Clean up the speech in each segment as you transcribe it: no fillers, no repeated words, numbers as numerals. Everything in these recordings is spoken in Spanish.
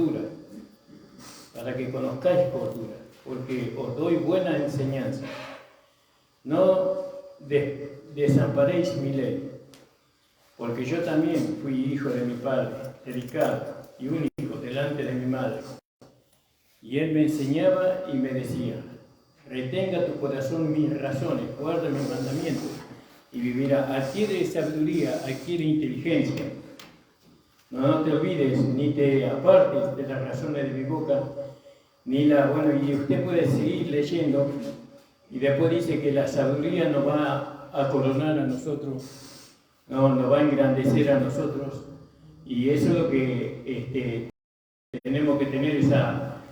cordura, para que conozcáis cordura, porque os doy buena enseñanza. No desamparéis mi ley, porque yo también fui hijo de mi padre, delicado y único delante de mi madre. Y él me enseñaba y me decía: retenga tu corazón mis razones, guarda mis mandamientos y vivirá. Adquiere sabiduría, adquiere inteligencia. No te olvides ni te apartes de las razones de mi boca, y usted puede seguir leyendo, y después dice que la sabiduría nos va a coronar a nosotros, nos va a engrandecer a nosotros, y eso es lo que tenemos que tener esa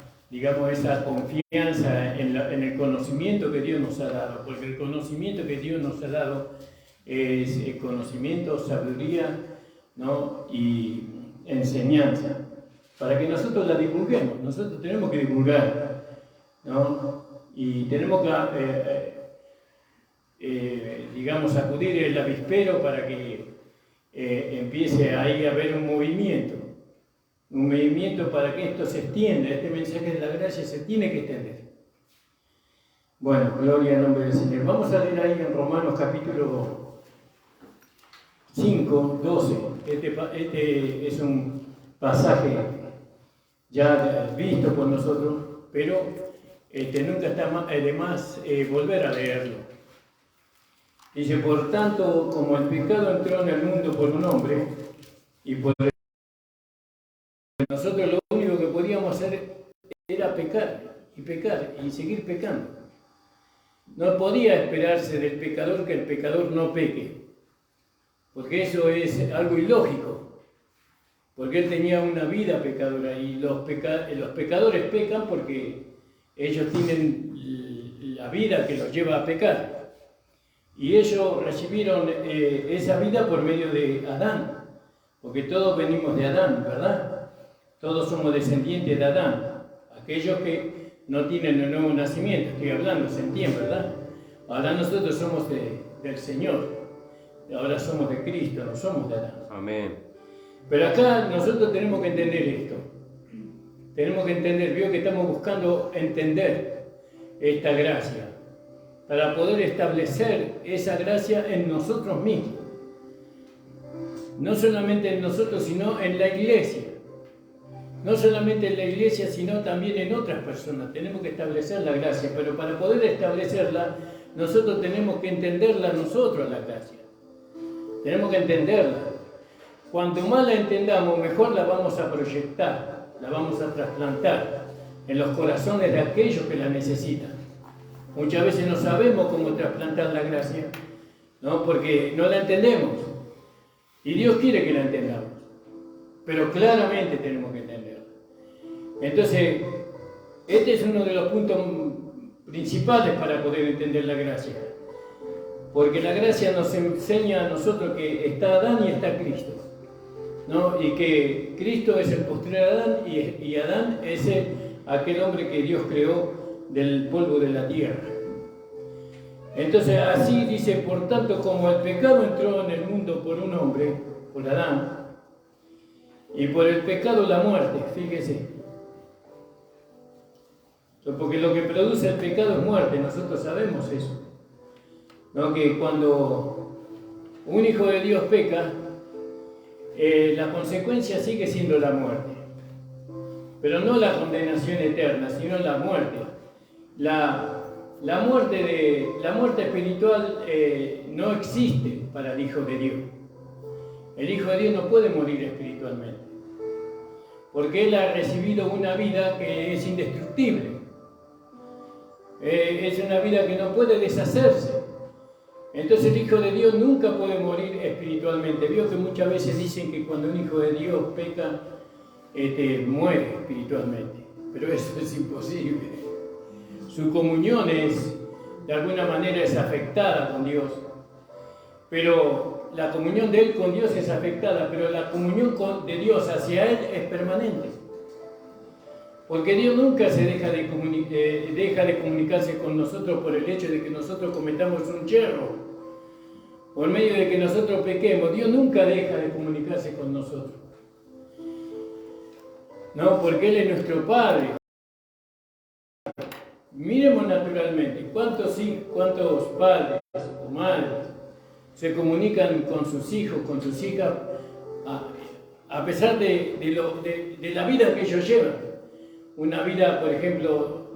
confianza en el conocimiento que Dios nos ha dado, porque el conocimiento que Dios nos ha dado es el conocimiento, sabiduría, ¿no? Y enseñanza, para que nosotros la divulguemos. Nosotros tenemos que divulgar, ¿no? Y tenemos que, acudir el avispero para que empiece ahí a haber un movimiento para que esto se extienda, este mensaje de la gracia se tiene que extender. Bueno, gloria al nombre del Señor. Vamos a leer ahí en Romanos capítulo 5, 12. Este es un pasaje ya visto por nosotros, pero nunca está de más volver a leerlo. Dice: por tanto, como el pecado entró en el mundo por un hombre, y por nosotros lo único que podíamos hacer era pecar y seguir pecando. No podía esperarse del pecador que el pecador no peque, porque eso es algo ilógico, porque él tenía una vida pecadora, y los pecadores pecan porque ellos tienen la vida que los lleva a pecar, y ellos recibieron esa vida por medio de Adán, porque todos venimos de Adán, ¿verdad? Todos somos descendientes de Adán, aquellos que no tienen el nuevo nacimiento, estoy hablando, se entiende, ¿verdad? Ahora nosotros somos del Señor, ahora somos de Cristo, no somos de Adán. Amén. Pero acá nosotros tenemos que entender esto, tenemos que entender, veo que estamos buscando entender esta gracia, para poder establecer esa gracia en nosotros mismos, no solamente en nosotros, sino en la iglesia. No solamente en la iglesia, sino también en otras personas. Tenemos que establecer la gracia, pero para poder establecerla, nosotros tenemos que entenderla nosotros, la gracia. Tenemos que entenderla. Cuanto más la entendamos, mejor la vamos a proyectar, la vamos a trasplantar en los corazones de aquellos que la necesitan. Muchas veces no sabemos cómo trasplantar la gracia, ¿no? Porque no la entendemos. Y Dios quiere que la entendamos, pero claramente tenemos que entenderla. Entonces, este es uno de los puntos principales para poder entender la gracia. Porque la gracia nos enseña a nosotros que está Adán y está Cristo, ¿no? Y que Cristo es el postrer Adán, y Adán es aquel hombre que Dios creó del polvo de la tierra. Entonces, así dice: por tanto, como el pecado entró en el mundo por un hombre, por Adán, y por el pecado la muerte, fíjese. Porque lo que produce el pecado es muerte, nosotros sabemos eso, ¿no? Que cuando un hijo de Dios peca, la consecuencia sigue siendo la muerte, pero no la condenación eterna, sino la muerte. La muerte espiritual no existe para el Hijo de Dios. El Hijo de Dios no puede morir espiritualmente, porque Él ha recibido una vida que es indestructible. Es una vida que no puede deshacerse. Entonces el Hijo de Dios nunca puede morir espiritualmente. Veo que muchas veces dicen que cuando un Hijo de Dios peca, muere espiritualmente, pero eso es imposible. Su comunión de alguna manera es afectada con Dios, pero la comunión de Él con Dios es afectada, pero la comunión de Dios hacia Él es permanente. Porque Dios nunca se deja de comunicarse con nosotros por el hecho de que nosotros cometamos un yerro, por medio de que nosotros pequemos. Dios nunca deja de comunicarse con nosotros. ¿no? Porque Él es nuestro Padre. Miremos naturalmente, ¿cuántos padres o madres se comunican con sus hijos, con sus hijas, a pesar de la vida que ellos llevan? Una vida, por ejemplo,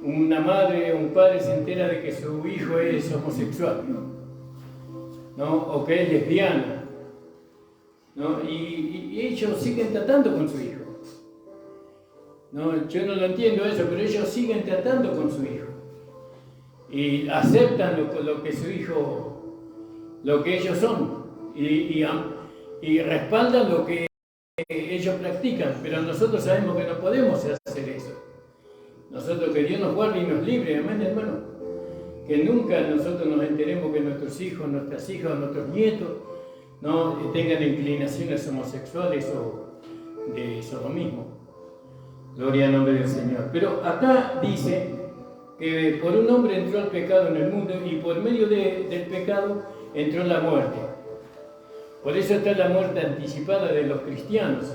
una madre o un padre se entera de que su hijo es homosexual, ¿no? O que es lesbiana, ¿no? Y ellos siguen tratando con su hijo. No, yo no lo entiendo eso, pero ellos siguen tratando con su hijo. Y aceptan lo que su hijo, lo que ellos son. Y respaldan lo que ellos practican. Pero nosotros sabemos que no podemos hacer eso. Nosotros, que Dios nos guarde y nos libre, amén, hermano. Que nunca nosotros nos enteremos que nuestros hijos, nuestras hijas, nuestros nietos no tengan inclinaciones homosexuales o de sodomismo. Gloria al nombre del Señor. Pero acá dice que por un hombre entró el pecado en el mundo y por medio del pecado entró la muerte. Por eso está la muerte anticipada de los cristianos.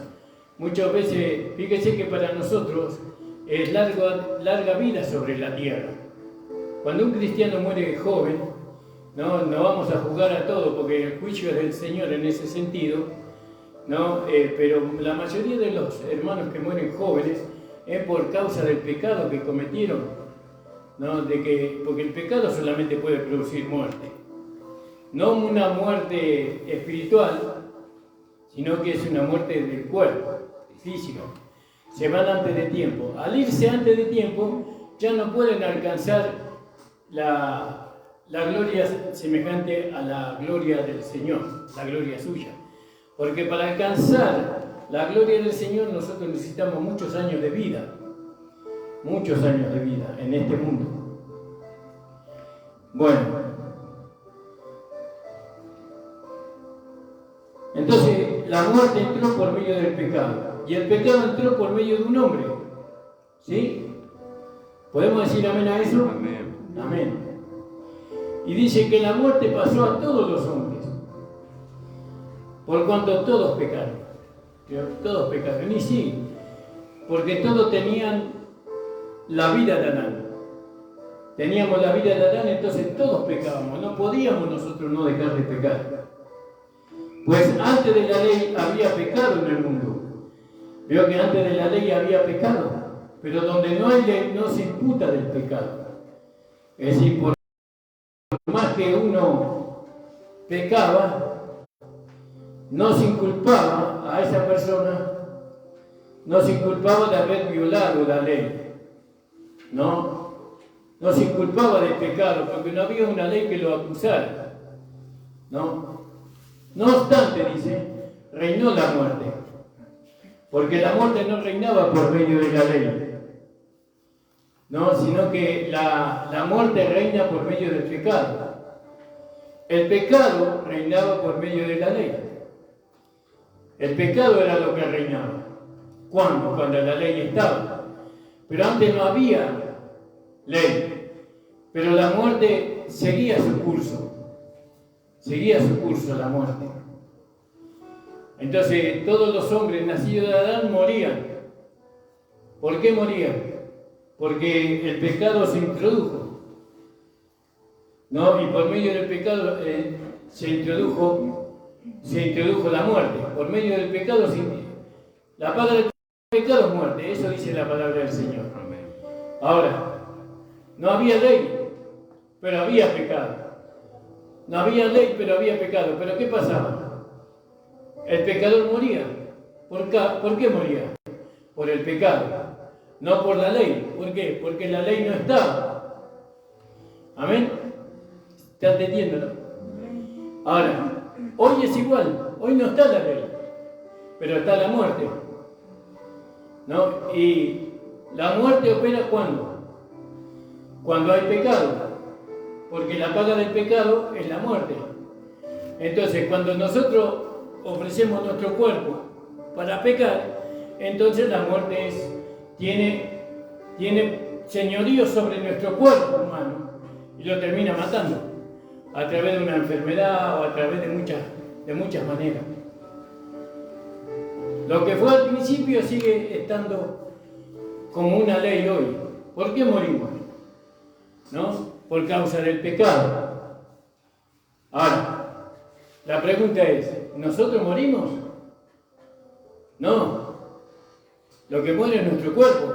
Muchas veces, fíjese que para nosotros es larga vida sobre la tierra. Cuando un cristiano muere joven, no vamos a juzgar a todo, porque el juicio es del Señor en ese sentido, ¿no? Pero la mayoría de los hermanos que mueren jóvenes es por causa del pecado que cometieron, ¿no? Porque el pecado solamente puede producir muerte. No una muerte espiritual, sino que es una muerte del cuerpo, físico. Se van antes de tiempo. Al irse antes de tiempo, ya no pueden alcanzar la gloria semejante a la gloria del Señor, la gloria suya. Porque para alcanzar la gloria del Señor nosotros necesitamos muchos años de vida en este mundo. Bueno, entonces la muerte entró por medio del pecado y el pecado entró por medio de un hombre. ¿Sí? ¿Podemos decir amén a eso? Amén. Amén. Y dice que la muerte pasó a todos los hombres, por cuanto todos pecaron. Todos pecaron. Y sí, porque todos tenían la vida de Adán. Teníamos la vida de Adán, entonces todos pecábamos. No podíamos nosotros no dejar de pecar. Pues antes de la ley había pecado en el mundo. Veo que antes de la ley había pecado, pero donde no hay ley no se imputa del pecado. Es decir, por más que uno pecaba, no se inculpaba a esa persona, no se inculpaba de haber violado la ley, no se inculpaba de pecado, porque no había una ley que lo acusara, no obstante, dice, reinó la muerte, porque la muerte no reinaba por medio de la ley, sino que la muerte reina por medio del pecado. El pecado reinaba por medio de la ley. El pecado era lo que reinaba. ¿Cuándo? Cuando la ley estaba. Pero antes no había ley. Pero la muerte seguía su curso. Seguía su curso la muerte. Entonces todos los hombres nacidos de Adán morían. ¿Por qué morían? Porque el pecado se introdujo. Y por medio del pecado se introdujo la muerte. Por medio del pecado, la paga del pecado es muerte. Eso dice la palabra del Señor. Ahora, no había ley, pero había pecado. No había ley, pero había pecado. ¿Pero qué pasaba? El pecador moría. ¿Por qué moría? Por el pecado, no por la ley. ¿Por qué? Porque la ley no estaba. ¿Amén? ¿Estás entendiendo, no? Ahora, hoy es igual. Hoy no está la ley, pero está la muerte. Y la muerte opera ¿cuándo? Cuando hay pecado, porque la paga del pecado es la muerte. Entonces, cuando nosotros ofrecemos nuestro cuerpo para pecar, entonces la muerte tiene señorío sobre nuestro cuerpo humano y lo termina matando a través de una enfermedad o a través de muchas maneras. Lo que fue al principio sigue estando como una ley hoy. ¿Por qué morimos? ¿No? Por causa del pecado. Ahora, la pregunta es, ¿nosotros morimos? No. Lo que muere es nuestro cuerpo,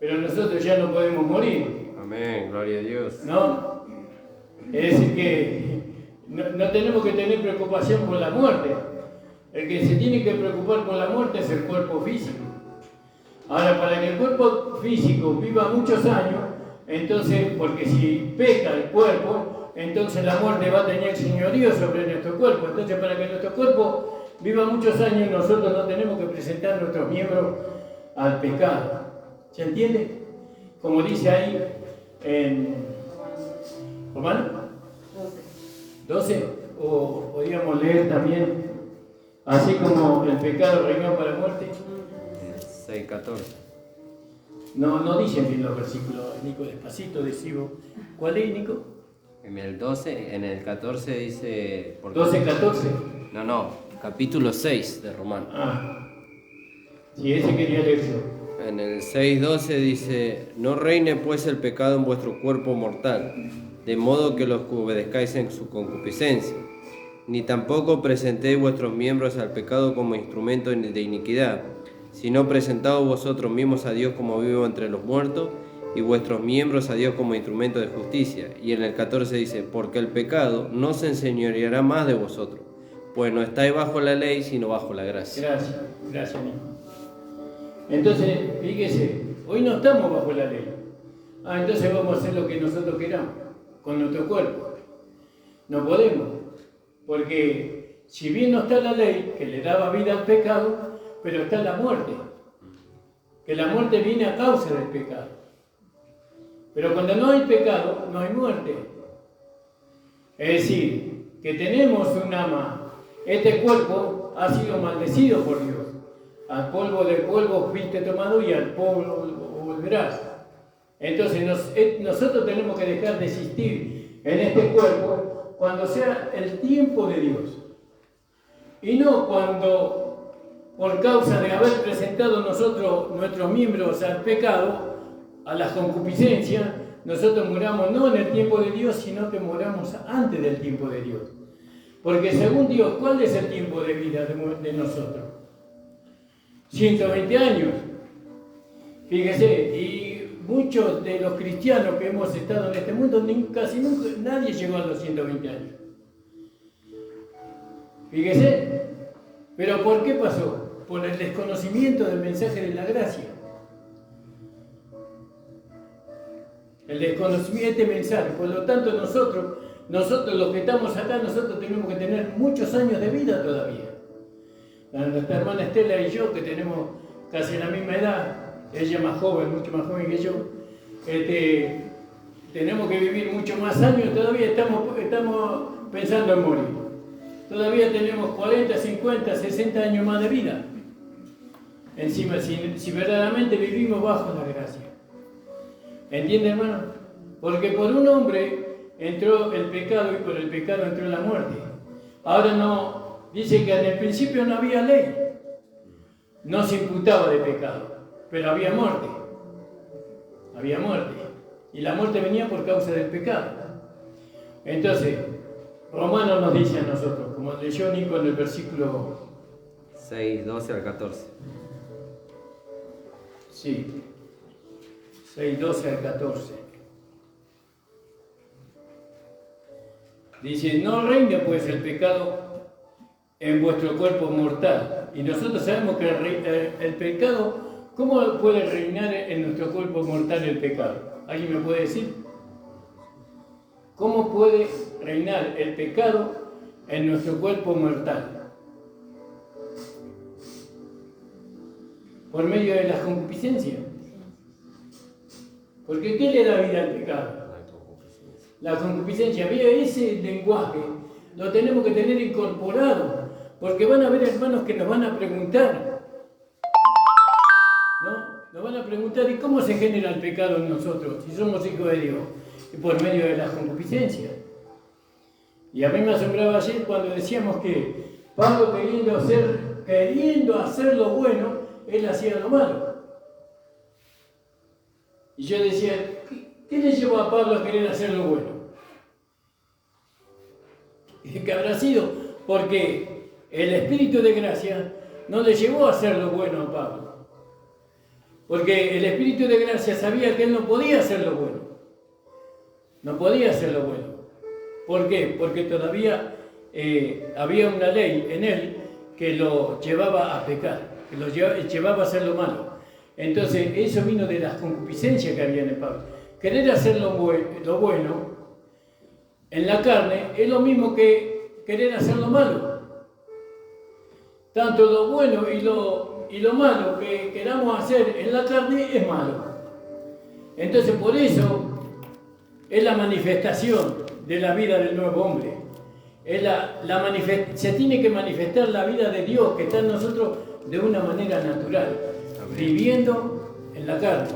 pero nosotros ya no podemos morir. Amén, gloria a Dios. ¿No? Es decir que no tenemos que tener preocupación por la muerte. El que se tiene que preocupar por la muerte es el cuerpo físico. Ahora, para que el cuerpo físico viva muchos años, entonces, porque si peca el cuerpo, entonces la muerte va a tener señorío sobre nuestro cuerpo. Entonces, para que nuestro cuerpo viva muchos años, nosotros no tenemos que presentar nuestros miembros al pecado. ¿Se entiende? Como dice ahí en Romanos 12, o podríamos leer también, así como el pecado reinó para la muerte. 6:14. No dicen bien los versículos, Nico, despacito, decibo. ¿Cuál es, Nico? En el 12, en el 14 dice... 12, 14. No, capítulo 6 de Romanos. Sí, ese quería leer yo. En el 6:12 dice, no reine pues el pecado en vuestro cuerpo mortal, de modo que los obedezcáis en su concupiscencia, ni tampoco presentéis vuestros miembros al pecado como instrumento de iniquidad, sino presentaos vosotros mismos a Dios como vivo entre los muertos, y vuestros miembros a Dios como instrumento de justicia. Y en el 14 dice, porque el pecado no se enseñoreará más de vosotros, pues no estáis bajo la ley, sino bajo la gracia. Gracias, Nico. Entonces, fíjese, hoy no estamos bajo la ley. Entonces vamos a hacer lo que nosotros queramos, con nuestro cuerpo. No podemos, porque si bien no está la ley, que le daba vida al pecado, pero está la muerte, que la muerte viene a causa del pecado. Pero cuando no hay pecado, no hay muerte. Es decir, que tenemos un ama. Este cuerpo ha sido maldecido por Dios. Al polvo del polvo fuiste tomado y al polvo volverás. Entonces nosotros tenemos que dejar de existir en este cuerpo cuando sea el tiempo de Dios. Y no cuando, por causa de haber presentado nosotros nuestros miembros al pecado, a la concupiscencia, nosotros muramos no en el tiempo de Dios, sino que muramos antes del tiempo de Dios. Porque según Dios, ¿cuál es el tiempo de vida de nosotros? 120 años. Fíjese, y muchos de los cristianos que hemos estado en este mundo, casi nunca, nadie llegó a los 120 años. Fíjese, pero ¿por qué pasó? Por el desconocimiento del mensaje de la gracia. El desconocimiento de este mensaje. Por lo tanto, nosotros los que estamos acá, nosotros tenemos que tener muchos años de vida todavía. Nuestra hermana Estela y yo, que tenemos casi la misma edad, ella más joven, mucho más joven que yo, tenemos que vivir mucho más años, todavía estamos pensando en morir. Todavía tenemos 40, 50, 60 años más de vida. Encima, si verdaderamente vivimos bajo la gracia. ¿Entiende, hermano? Porque por un hombre entró el pecado y por el pecado entró la muerte. Ahora no, dice que en el principio no había ley. No se imputaba de pecado, pero había muerte. Había muerte. Y la muerte venía por causa del pecado. Entonces, Romanos nos dice a nosotros, como leyó Nico en el versículo 6, 12 al 14. Sí. 6, 12 al 14. Dice, no reine pues el pecado en vuestro cuerpo mortal. Y nosotros sabemos que el pecado, ¿cómo puede reinar en nuestro cuerpo mortal el pecado? ¿Alguien me puede decir? ¿Cómo puede reinar el pecado en nuestro cuerpo mortal? Por medio de la concupiscencia. Porque ¿qué le da vida al pecado? La concupiscencia. Mire, ese lenguaje lo tenemos que tener incorporado, porque van a haber hermanos que nos van a preguntar, ¿no? Nos van a preguntar, ¿y cómo se genera el pecado en nosotros, si somos hijos de Dios? Y por medio de la concupiscencia. Y a mí me asombraba ayer cuando decíamos que Pablo, queriendo ser queriendo hacer lo bueno, él hacía lo malo. Y yo decía, ¿qué le llevó a Pablo a querer hacer lo bueno? ¿Qué habrá sido? Porque el Espíritu de gracia no le llevó a hacer lo bueno a Pablo. Porque el Espíritu de gracia sabía que él no podía hacer lo bueno. No podía hacer lo bueno. ¿Por qué? Porque todavía había una ley en él que lo llevaba a pecar, que lo llevaba a hacer lo malo. Entonces, eso vino de las concupiscencias que había en Pablo. Querer hacer lo bueno en la carne es lo mismo que querer hacer lo malo. Tanto lo bueno y lo malo que queramos hacer en la carne es malo. Entonces, por eso es la manifestación de la vida del nuevo hombre. Se tiene que manifestar la vida de Dios que está en nosotros de una manera natural, viviendo en la carne.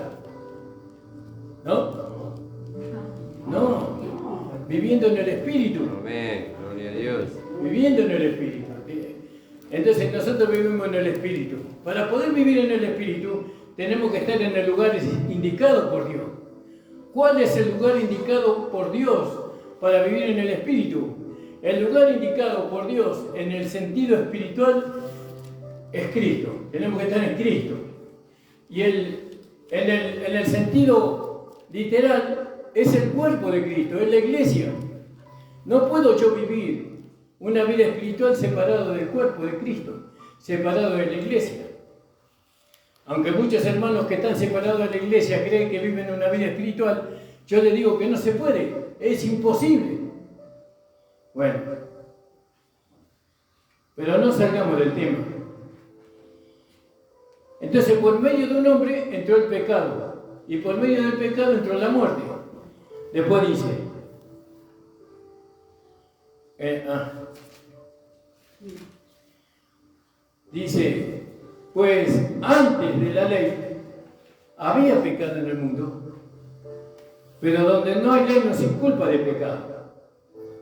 ¿No? No, viviendo en el Espíritu. Amén, gloria a Dios. Viviendo en el Espíritu. Entonces nosotros vivimos en el Espíritu. Para poder vivir en el Espíritu tenemos que estar en el lugar indicado por Dios. ¿Cuál es el lugar indicado por Dios para vivir en el Espíritu? El lugar indicado por Dios en el sentido espiritual es Cristo. Tenemos que estar en Cristo. Y en el sentido literal es el cuerpo de Cristo, es la iglesia. No puedo yo vivir una vida espiritual separado del cuerpo de Cristo, separado de la iglesia. Aunque muchos hermanos que están separados de la iglesia creen que viven una vida espiritual, yo les digo que no se puede, es imposible. Bueno, pero no salgamos del tema. Entonces, por medio de un hombre entró el pecado, y por medio del pecado entró la muerte. Después dice, pues antes de la ley había pecado en el mundo, pero donde no hay ley no se culpa de pecado.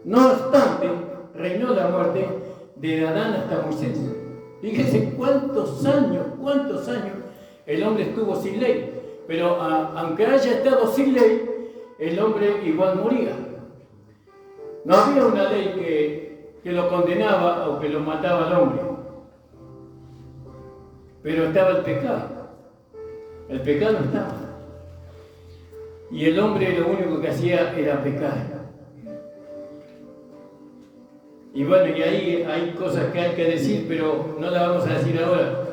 No obstante, reinó la muerte de Adán hasta Moisés. Fíjense cuántos años el hombre estuvo sin ley, pero aunque haya estado sin ley, el hombre igual moría. No había una ley que lo condenaba o que lo mataba al hombre, pero estaba el pecado. El pecado estaba. Y el hombre lo único que hacía era pecar. Y bueno, y ahí hay cosas que hay que decir, pero no las vamos a decir ahora,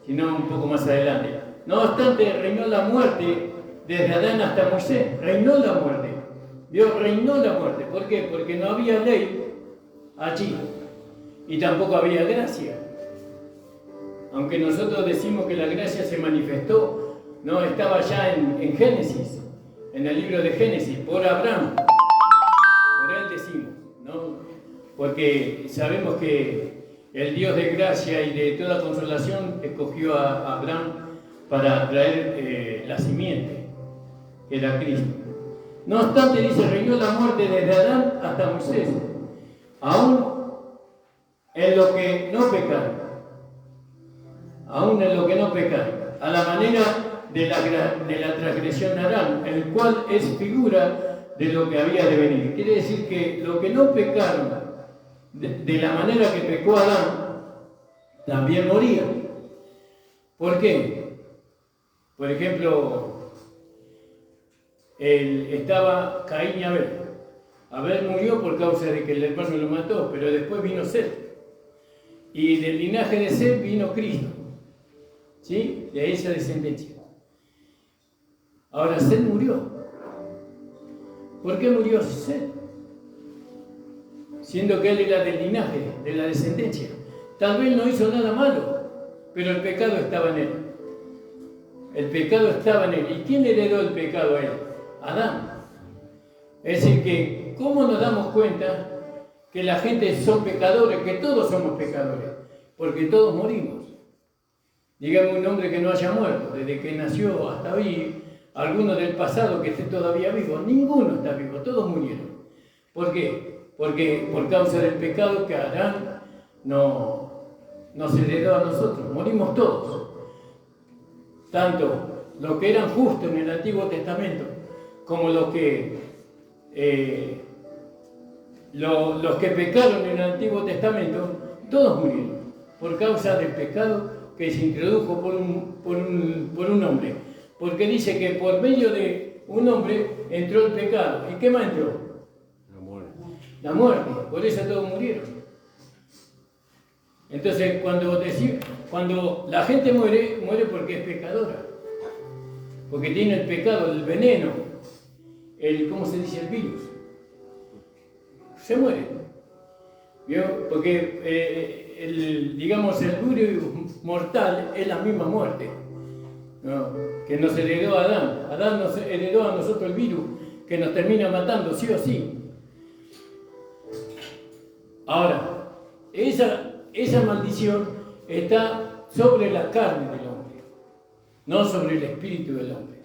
sino un poco más adelante. No obstante, reinó la muerte desde Adán hasta Moisés. Reinó la muerte. Dios reinó la muerte. ¿Por qué? Porque no había ley allí. Y tampoco había gracia. Aunque nosotros decimos que la gracia se manifestó, no estaba ya en Génesis, en el libro de Génesis, por Abraham. Por él decimos, ¿no? Porque sabemos que el Dios de gracia y de toda consolación escogió a Abraham para traer la simiente, que era Cristo. No obstante, dice, reinó la muerte desde Adán hasta Moisés, aún en lo que no pecaron, aún en lo que no pecaron, a la manera de la transgresión de Adán, el cual es figura de lo que había de venir. Quiere decir que lo que no pecaron de la manera que pecó Adán, también moría. ¿Por qué? Por ejemplo, estaba Caín y Abel. Abel murió por causa de que el hermano lo mató, pero después vino Set. Y del linaje de Set vino Cristo. ¿Sí? De esa descendencia. Ahora Set murió. ¿Por qué murió Set? Siendo que él era del linaje, de la descendencia. Tal vez no hizo nada malo, pero el pecado estaba en él. El pecado estaba en él. ¿Y quién heredó el pecado a él? Adán. Es decir que, ¿cómo nos damos cuenta que la gente son pecadores, que todos somos pecadores? Porque todos morimos. Dígame un hombre que no haya muerto, desde que nació hasta hoy, alguno del pasado que esté todavía vivo. Ninguno está vivo, todos murieron. ¿Por qué? Porque por causa del pecado que Adán no nos heredó a nosotros, morimos todos. Tanto los que eran justos en el Antiguo Testamento, como los que pecaron en el Antiguo Testamento, todos murieron por causa del pecado que se introdujo por un hombre. Porque dice que por medio de un hombre entró el pecado. ¿Y qué más entró? La muerte. La muerte. Por eso todos murieron. Entonces, cuando la gente muere porque es pecadora. Porque tiene el pecado, el veneno, ¿cómo se dice? El virus. Se muere. ¿Vio? Porque el virus mortal es la misma muerte, ¿no? Que nos heredó a Adán. Adán nos heredó a nosotros el virus que nos termina matando, sí o sí. Ahora, esa maldición está sobre la carne del hombre, no sobre el espíritu del hombre.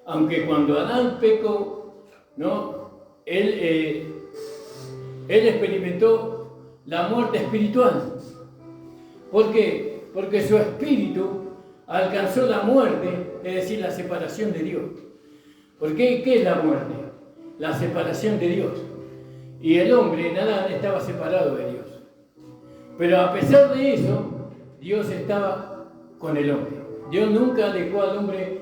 Aunque cuando Adán pecó, ¿no? Él experimentó la muerte espiritual. ¿Por qué? Porque su espíritu alcanzó la muerte, es decir, la separación de Dios. ¿Por qué? ¿Qué es la muerte? La separación de Dios. Y el hombre en Adán estaba separado de Dios. Pero a pesar de eso, Dios estaba con el hombre. Dios nunca dejó al hombre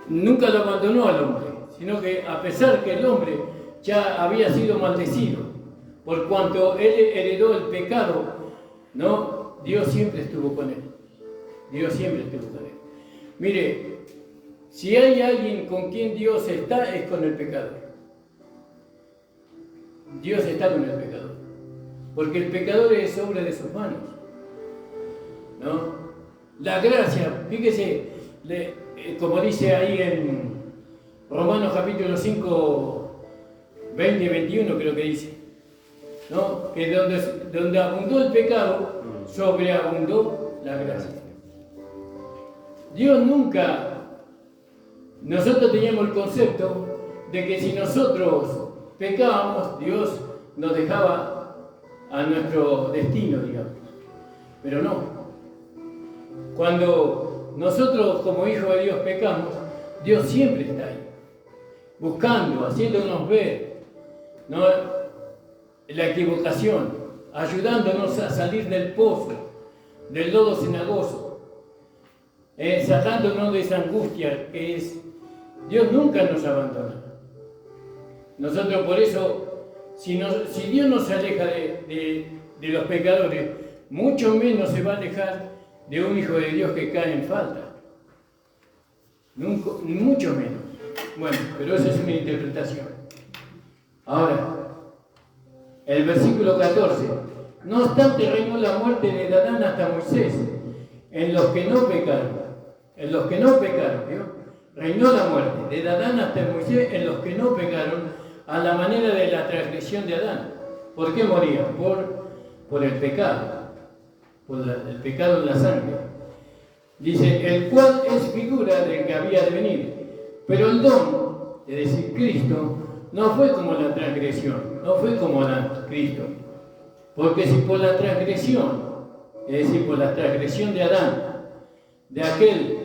nunca lo abandonó al hombre, sino que a pesar que el hombre ya había sido maldecido, por cuanto él heredó el pecado, ¿no? Dios siempre estuvo con él. Dios siempre estuvo con él. Mire, si hay alguien con quien Dios está, es con el pecador. Dios está con el pecador. Porque el pecador es obra de sus manos, ¿no? La gracia, fíjese, como dice ahí en Romanos capítulo 5, 20 y 21 creo que dice, ¿no? Que donde abundó el pecado, sobreabundó la gracia. Dios nunca, nosotros teníamos el concepto de que si nosotros pecábamos, Dios nos dejaba a nuestro destino, digamos. Pero no. Cuando nosotros como hijos de Dios pecamos, Dios siempre está ahí, buscando, haciéndonos ver, ¿no? La equivocación, ayudándonos a salir del pozo, del lodo cenagoso, sacándonos de esa angustia que es. Dios nunca nos abandona. Nosotros por eso, si Dios nos aleja de los pecadores, mucho menos se va a alejar de un hijo de Dios que cae en falta. Nunca, mucho menos. Bueno, pero esa es una interpretación. Ahora, el versículo 14. No obstante, reinó la muerte de Adán hasta Moisés, en los que no pecaron. En los que no pecaron, ¿vio? Reinó la muerte de Adán hasta Moisés, en los que no pecaron, a la manera de la transgresión de Adán. ¿Por qué morían? Por el pecado. Por el pecado en la sangre. Dice, el cual es figura del que había de venir. Pero el don, es decir, Cristo, no fue como la transgresión, no fue como Cristo. Porque si por la transgresión, es decir, por la transgresión de Adán, de aquel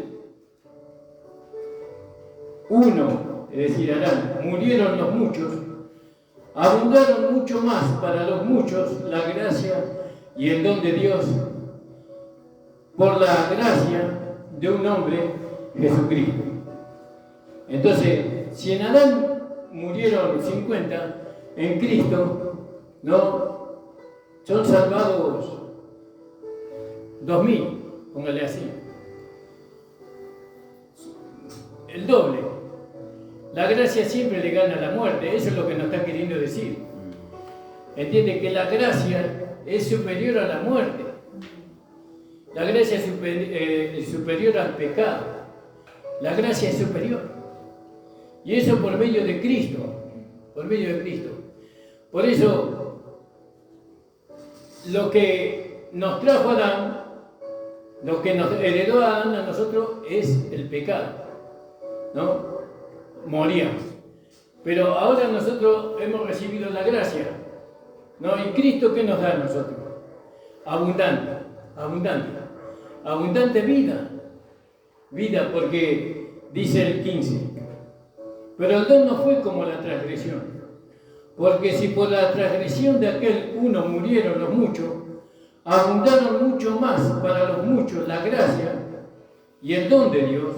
uno, es decir, Adán, murieron los muchos, abundaron mucho más para los muchos la gracia y el don de Dios por la gracia de un hombre, Jesucristo. Entonces, si en Adán murieron 50, en Cristo, ¿no? Son salvados 2000, póngale así. El doble. La gracia siempre le gana a la muerte, eso es lo que nos está queriendo decir. Entiende que la gracia es superior a la muerte. La gracia es superior al pecado. La gracia es superior. Y eso por medio de Cristo. Por medio de Cristo. Por eso, lo que nos trajo a Adán, lo que nos heredó a Adán a nosotros es el pecado, ¿no? Moríamos. Pero ahora nosotros hemos recibido la gracia. ¿No? ¿Y Cristo qué nos da a nosotros? Abundante, abundante, abundante vida. Vida, porque dice el 15, pero el don no fue como la transgresión, porque si por la transgresión de aquel uno murieron los muchos, abundaron mucho más para los muchos la gracia y el don de Dios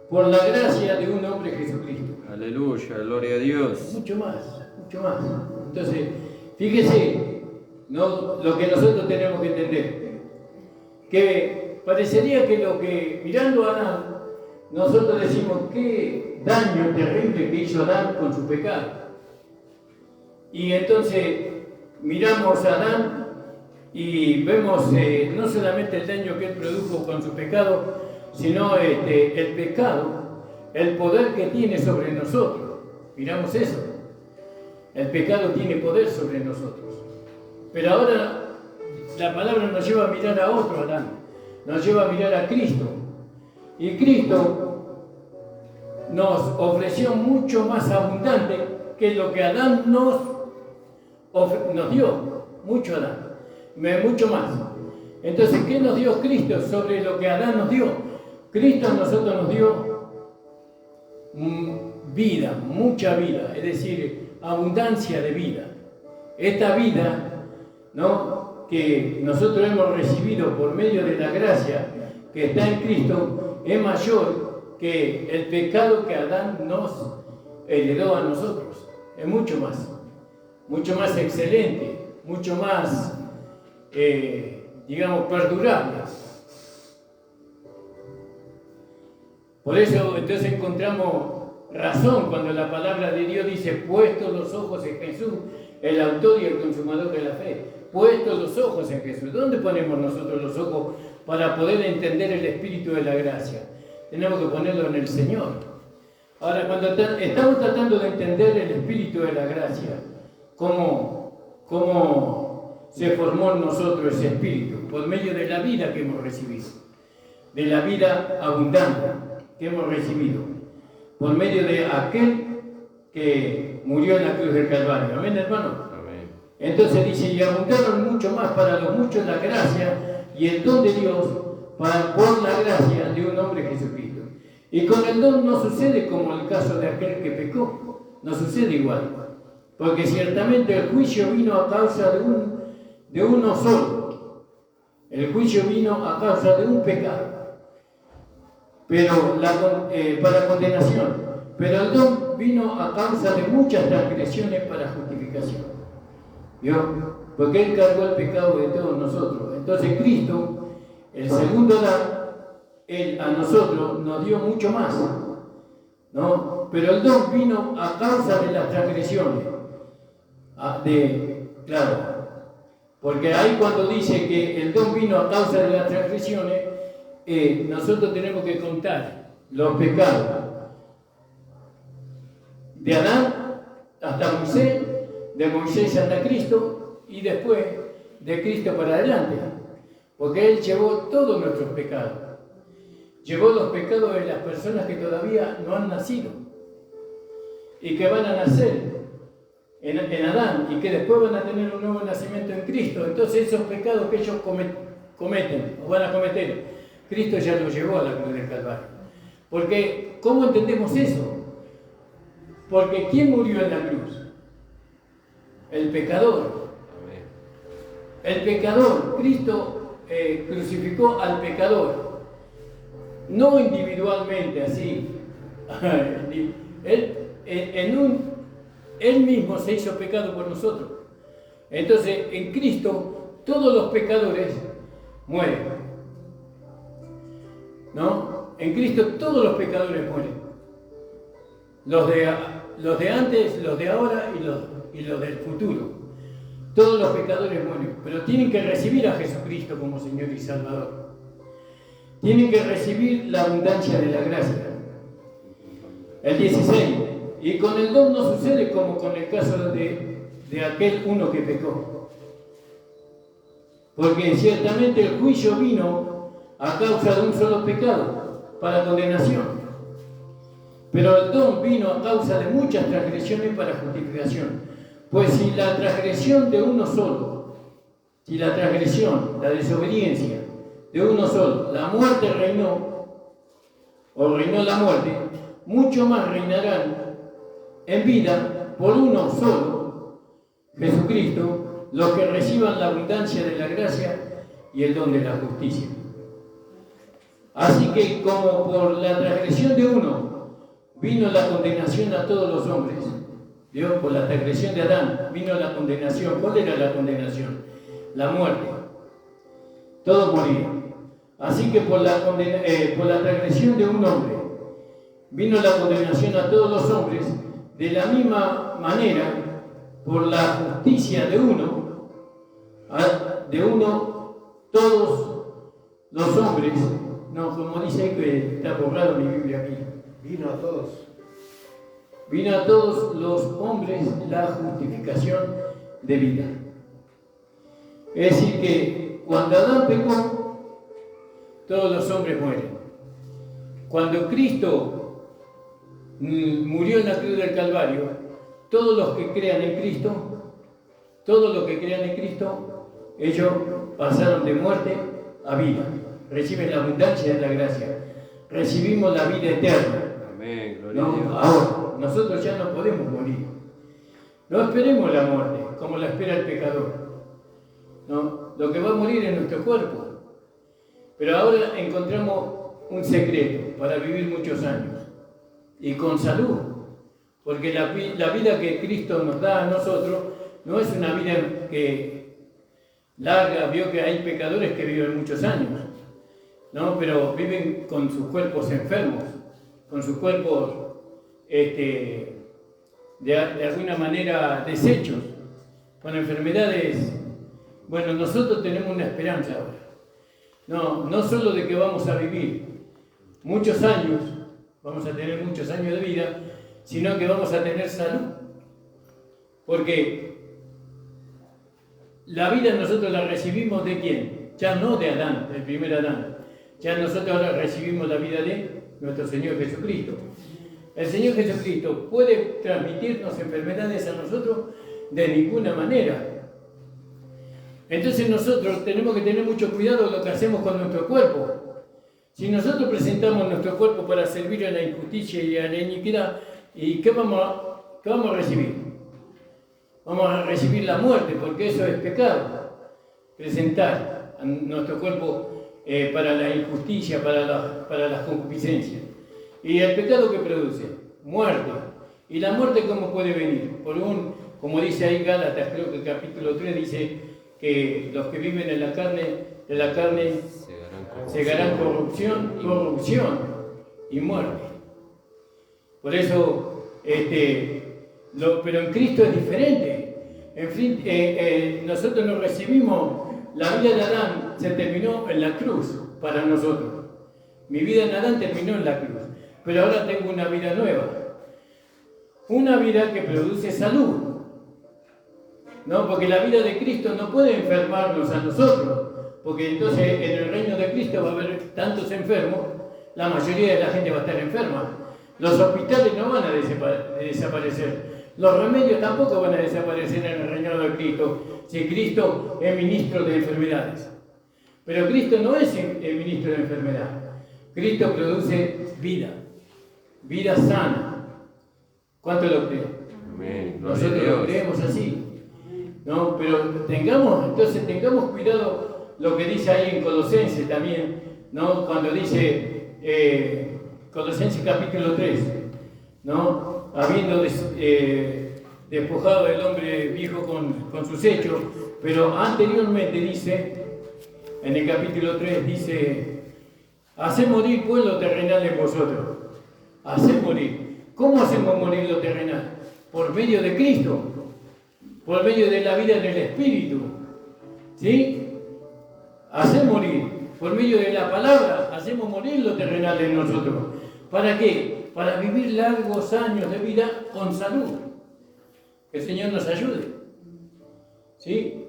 por la gracia de un hombre Jesucristo. Aleluya, gloria a Dios. Mucho más, mucho más. Entonces, fíjese, ¿no? Lo que nosotros tenemos que entender, que parecería que lo que, mirando a Adán, nosotros decimos qué daño terrible que hizo Adán con su pecado. Y entonces miramos a Adán y vemos no solamente el daño que él produjo con su pecado, sino el pecado, el poder que tiene sobre nosotros. Miramos eso. El pecado tiene poder sobre nosotros. Pero ahora la palabra nos lleva a mirar a otro Adán, nos lleva a mirar a Cristo. Y Cristo nos ofreció mucho más abundante que lo que Adán nos dio. Mucho Adán, mucho más. Entonces, ¿qué nos dio Cristo sobre lo que Adán nos dio? Cristo a nosotros nos dio vida, mucha vida, es decir, abundancia de vida. Esta vida, ¿no?, que nosotros hemos recibido por medio de la gracia que está en Cristo, es mayor que el pecado que Adán nos heredó a nosotros. Es mucho más excelente, mucho más, digamos, perdurable. Por eso entonces encontramos razón cuando la palabra de Dios dice: puestos los ojos en Jesús, el autor y el consumador de la fe. Puestos los ojos en Jesús. ¿Dónde ponemos nosotros los ojos para poder entender el espíritu de la gracia? Tenemos que ponerlo en el Señor. Ahora, cuando estamos tratando de entender el espíritu de la gracia, cómo se formó en nosotros ese espíritu, por medio de la vida que hemos recibido, de la vida abundante que hemos recibido, por medio de aquel que murió en la cruz del Calvario. ¿Amén, hermano? Amén. Entonces dice: y abundaron mucho más para los muchos la gracia y el don de Dios por la gracia de un hombre Jesucristo. Y con el don no sucede como el caso de aquel que pecó, no sucede igual, porque ciertamente el juicio vino a causa de uno solo. El juicio vino a causa de un pecado, pero para condenación. Pero el don vino a causa de muchas transgresiones para justificación. ¿Vio? Porque Él cargó el pecado de todos nosotros. Entonces Cristo, el segundo Adán, Él a nosotros nos dio mucho más, ¿no? Pero el don vino a causa de las transgresiones. Claro, porque ahí cuando dice que el don vino a causa de las transgresiones, nosotros tenemos que contar los pecados de Adán hasta Moisés, de Moisés hasta Cristo y después de Cristo para adelante, porque Él llevó todos nuestros pecados, llevó los pecados de las personas que todavía no han nacido y que van a nacer en Adán y que después van a tener un nuevo nacimiento en Cristo. Entonces esos pecados que ellos cometen o van a cometer, Cristo ya los llevó a la cruz del Calvario. Porque, ¿cómo entendemos eso? Porque ¿quién murió en la cruz? El pecador. El pecador. Mismo crucificó al pecador. No individualmente así. Él mismo se hizo pecado por nosotros. Entonces, en Cristo, todos los pecadores mueren. ¿No? En Cristo todos los pecadores mueren. Los de antes, los de ahora y los del futuro. Todos los pecadores mueren, pero tienen que recibir a Jesucristo como Señor y Salvador. Tienen que recibir la abundancia de la gracia. El 16. Y con el don no sucede como con el caso de aquel uno que pecó. Porque ciertamente el juicio vino a causa de un solo pecado, para condenación. Pero el don vino a causa de muchas transgresiones para justificación. Pues si la transgresión de uno solo, si la transgresión, la desobediencia de uno solo, la muerte reinó, o reinó la muerte, mucho más reinarán en vida por uno solo, Jesucristo, los que reciban la abundancia de la gracia y el don de la justicia. Así que como por la transgresión de uno vino la condenación a todos los hombres, Dios, por la transgresión de Adán vino la condenación. ¿Cuál era la condenación? La muerte. Todos morían. Así que por la transgresión de un hombre vino la condenación a todos los hombres, de la misma manera, por la justicia de uno, todos los hombres, no, como dice ahí que está borrado mi Biblia aquí. Vino a todos. Vino a todos los hombres la justificación de vida. Es decir que cuando Adán pecó, todos los hombres mueren. Cuando Cristo murió en la cruz del Calvario, todos los que crean en Cristo, ellos pasaron de muerte a vida. Reciben la abundancia de la gracia. Recibimos la vida eterna. Amén, gloria a Dios. Ahora, nosotros ya no podemos morir. No esperemos la muerte, como la espera el pecador. ¿No? Lo que va a morir es nuestro cuerpo. Pero ahora encontramos un secreto para vivir muchos años. Y con salud. Porque la vida que Cristo nos da a nosotros no es una vida larga. Vio que hay pecadores que viven muchos años, ¿no? Pero viven con sus cuerpos enfermos, con sus cuerpos de alguna manera deshechos, con enfermedades. Bueno, nosotros tenemos una esperanza ahora. No solo de que vamos a vivir muchos años, vamos a tener muchos años de vida, sino que vamos a tener salud. Porque la vida nosotros la recibimos ¿de quién? Ya no de Adán, del primer Adán. Ya nosotros ahora recibimos la vida de nuestro Señor Jesucristo. El Señor Jesucristo puede transmitirnos enfermedades a nosotros de ninguna manera. Entonces nosotros tenemos que tener mucho cuidado de lo que hacemos con nuestro cuerpo. Si nosotros presentamos nuestro cuerpo para servir a la injusticia y a la iniquidad, ¿y qué vamos a recibir? Vamos a recibir la muerte, porque eso es pecado. Presentar nuestro cuerpo para la injusticia, para las concupiscencias. ¿Y el pecado que produce? Muerte. ¿Y la muerte cómo puede venir? Como dice ahí Gálatas, creo que el capítulo 3 dice que los que viven en la carne segarán corrupción y muerte. Por eso, pero en Cristo es diferente. En fin, nosotros no recibimos, la vida de Adán se terminó en la cruz para nosotros. Mi vida en Adán terminó en la cruz, pero ahora tengo una vida nueva. Una vida que produce salud. ¿No? Porque la vida de Cristo no puede enfermarnos a nosotros, porque entonces en el reino de Cristo va a haber tantos enfermos, la mayoría de la gente va a estar enferma. Los hospitales no van a desaparecer, los remedios tampoco van a desaparecer en el reino de Cristo, si Cristo es ministro de enfermedades. Pero Cristo no es el ministro de enfermedad. Cristo produce vida sana. ¿Cuánto lo creen? Amén. Nosotros lo creemos así. ¿No? Pero tengamos cuidado lo que dice ahí en Colosenses también, ¿no? Cuando dice Colosenses capítulo 3, ¿no? Habiendo despojado del hombre viejo con sus hechos, pero anteriormente dice, en el capítulo 3 dice, haced morir pues lo terrenal en vosotros. Haced morir. ¿Cómo hacemos morir lo terrenal? Por medio de Cristo. Por medio de la vida en el Espíritu, ¿sí? Hacemos morir, por medio de la palabra, hacemos morir lo terrenal en nosotros. ¿Para qué? Para vivir largos años de vida con salud. Que el Señor nos ayude, ¿sí?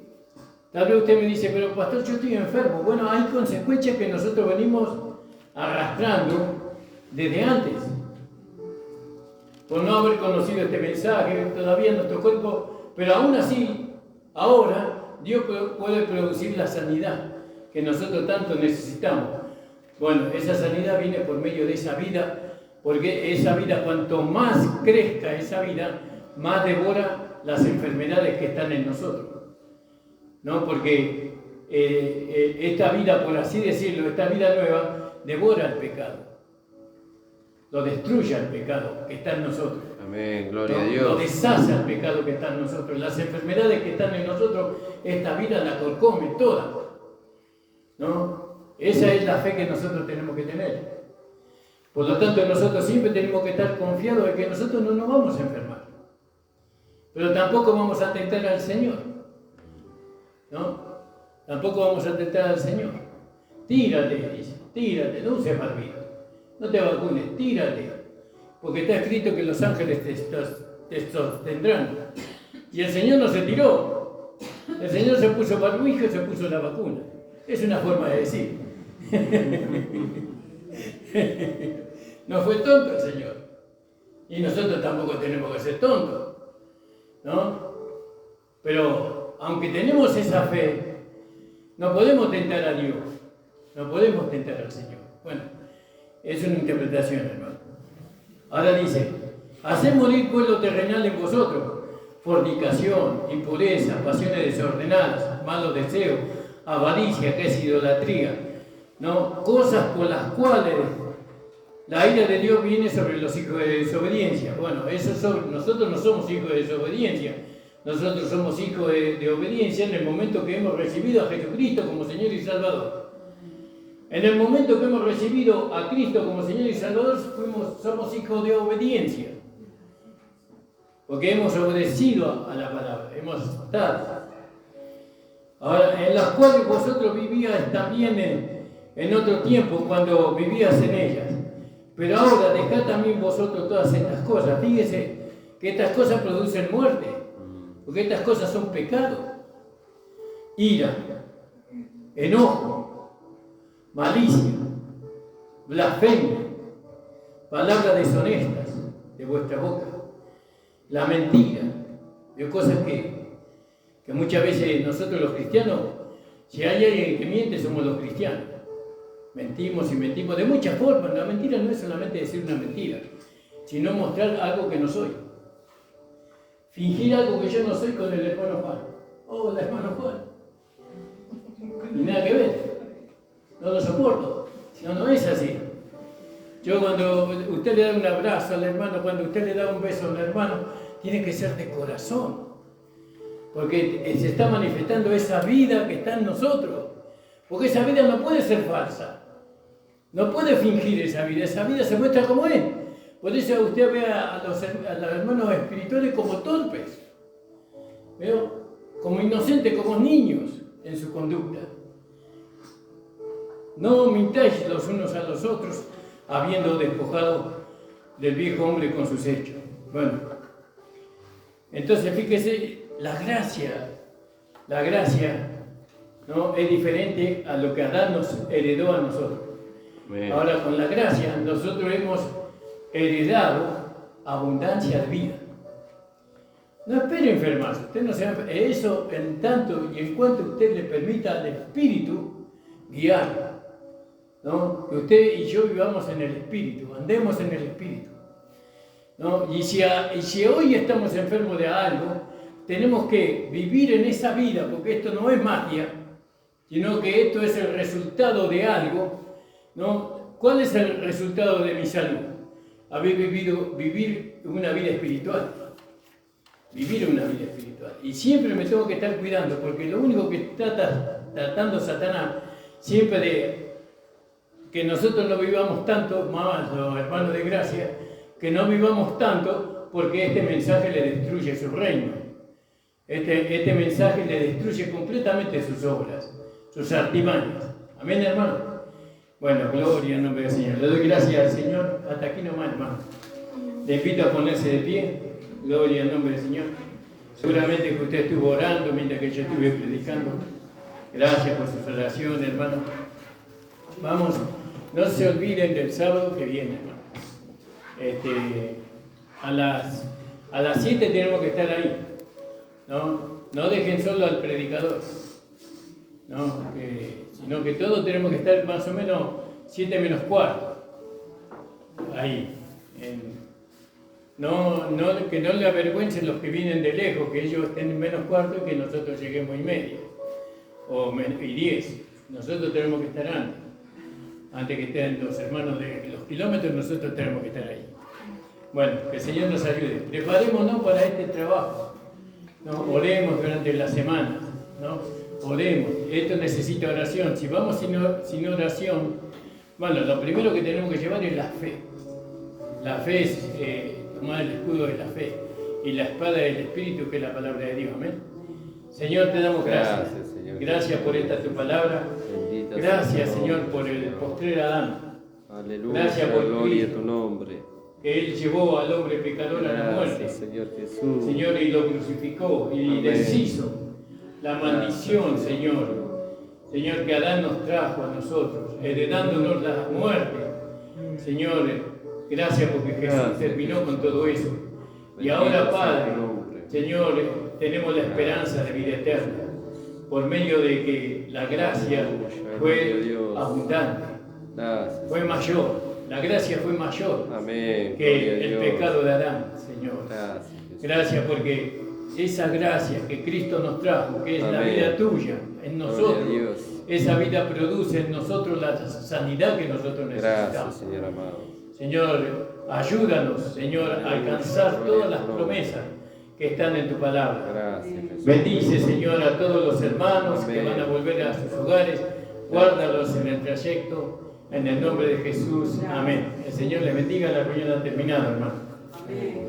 Tal vez usted me dice, pero pastor, yo estoy enfermo. Bueno, hay consecuencias que nosotros venimos arrastrando desde antes. Por no haber conocido este mensaje, todavía nuestro cuerpo Pero aún así, ahora Dios puede producir la sanidad que nosotros tanto necesitamos. Bueno, esa sanidad viene por medio de esa vida, porque esa vida, cuanto más crezca esa vida, más devora las enfermedades que están en nosotros. ¿No? Porque esta vida, por así decirlo, esta vida nueva, devora el pecado. Lo destruye el pecado que está en nosotros. Amén, gloria a Lo Dios. deshace el pecado que está en nosotros. Las enfermedades que están en nosotros, esta vida la corcome toda. ¿No? Esa es la fe que nosotros tenemos que tener. Por lo tanto, nosotros siempre tenemos que estar confiados de que nosotros no nos vamos a enfermar. Pero tampoco vamos a tentar al Señor. ¿No? Tampoco vamos a tentar al Señor. Tírate, dice, tírate, no uses barbijo. No te vacunes, tírate. Porque está escrito que los ángeles te sostendrán. Y el Señor no se tiró. El Señor se puso barbijo y se puso la vacuna. Es una forma de decir. No fue tonto el Señor. Y nosotros tampoco tenemos que ser tontos. ¿No? Pero aunque tenemos esa fe, no podemos tentar a Dios. No podemos tentar al Señor. Bueno, es una interpretación, hermano. Ahora dice, haced morir pues lo terrenal en vosotros, fornicación, impureza, pasiones desordenadas, malos deseos, avaricia, que es idolatría, ¿no? Cosas por las cuales la ira de Dios viene sobre los hijos de desobediencia. Bueno, nosotros no somos hijos de desobediencia, nosotros somos hijos de obediencia en el momento que hemos recibido a Jesucristo como Señor y Salvador. En el momento que hemos recibido a Cristo como Señor y Salvador, somos hijos de obediencia. Porque hemos obedecido a la palabra, hemos estado. Ahora, en las cuales vosotros vivíais también en otro tiempo, cuando vivías en ellas. Pero ahora dejad también vosotros todas estas cosas. Fíjese que estas cosas producen muerte, porque estas cosas son pecado. Ira, enojo, malicia, blasfemia, palabras deshonestas de vuestra boca, la mentira, de cosas que muchas veces nosotros los cristianos, si hay alguien que miente, somos los cristianos. Mentimos y mentimos de muchas formas. La mentira no es solamente decir una mentira, sino mostrar algo que no soy. Fingir algo que yo no soy con el hermano Juan. Oh, el hermano Juan. Y nada que ver. No lo soporto. No es así. Yo cuando usted le da un abrazo al hermano, cuando usted le da un beso al hermano, tiene que ser de corazón. Porque se está manifestando esa vida que está en nosotros. Porque esa vida no puede ser falsa. No puede fingir esa vida se muestra como es. Por eso usted ve a los hermanos espirituales como torpes, ¿veo? Como inocentes, como niños en su conducta. No mintáis los unos a los otros, habiendo despojado del viejo hombre con sus hechos. Bueno, entonces fíjese, la gracia, ¿no? Es diferente a lo que Adán nos heredó a nosotros. Bien. Ahora, con la gracia, nosotros hemos heredado abundancia de vida. No espere enfermarse. Usted no se eso en tanto y en cuanto usted le permita al Espíritu guiar, ¿no? Que usted y yo vivamos en el Espíritu, andemos en el Espíritu, ¿no? Y si hoy estamos enfermos de algo, tenemos que vivir en esa vida, porque esto no es magia, sino que esto es el resultado de algo, ¿no? ¿Cuál es el resultado de mi salud? Vivir una vida espiritual. Vivir una vida espiritual. Y siempre me tengo que estar cuidando, porque lo único que está tratando Satanás siempre de que nosotros no vivamos tanto, más los hermanos de gracia, que no vivamos tanto, porque este mensaje le destruye su reino. Este mensaje le destruye completamente sus obras, sus artimañas. Amén, hermano. Bueno, gloria al nombre del Señor. Le doy gracias al Señor. Hasta aquí nomás, hermano. Le invito a ponerse de pie. Gloria al nombre del Señor. Seguramente que usted estuvo orando mientras que yo estuve predicando. Gracias por sus oraciones, hermano. Vamos, no se olviden del sábado que viene, hermano. A las 7 tenemos que estar ahí. No dejen solo al predicador, sino que todos tenemos que estar más o menos 7 menos cuarto, ahí. Que no le avergüencen los que vienen de lejos, que ellos estén en menos cuarto y que nosotros lleguemos y medio, y 10. Nosotros tenemos que estar antes que estén los hermanos de los kilómetros, nosotros tenemos que estar ahí. Bueno, que el Señor nos ayude. Preparémonos para este trabajo. Oremos durante la semana. Oremos. Esto necesita oración. Si vamos sin oración, bueno, lo primero que tenemos que llevar es la fe. La fe es tomar el escudo de la fe y la espada del Espíritu, que es la palabra de Dios. Amén. Señor, te damos gracias. Gracias por esta tu palabra. Gracias, Señor, por el postrer Adán. Aleluya. Gracias por gloria a tu nombre. Que Él llevó al hombre pecador a la muerte. Señor Jesús. Señor, y lo crucificó y deshizo la maldición, Señor. Señor, que Adán nos trajo a nosotros, heredándonos la muerte. Señor, gracias porque Jesús terminó con todo eso. Y ahora, Padre, Señor, tenemos la esperanza de vida eterna, por medio de que la gracia fue abundante, fue mayor. La gracia fue mayor que el pecado de Adán, Señor. Gracias porque esa gracia que Cristo nos trajo, que es la vida tuya en nosotros, esa vida produce en nosotros la sanidad que nosotros necesitamos. Gracias, Señor amado. Señor, ayúdanos, Señor, a alcanzar todas las promesas que están en tu palabra. Gracias, bendice, Señor, a todos los hermanos que van a volver a sus hogares. Guárdalos en el trayecto. En el nombre de Jesús. Amén. El Señor les bendiga. La reunión ha terminado, hermano. Amén.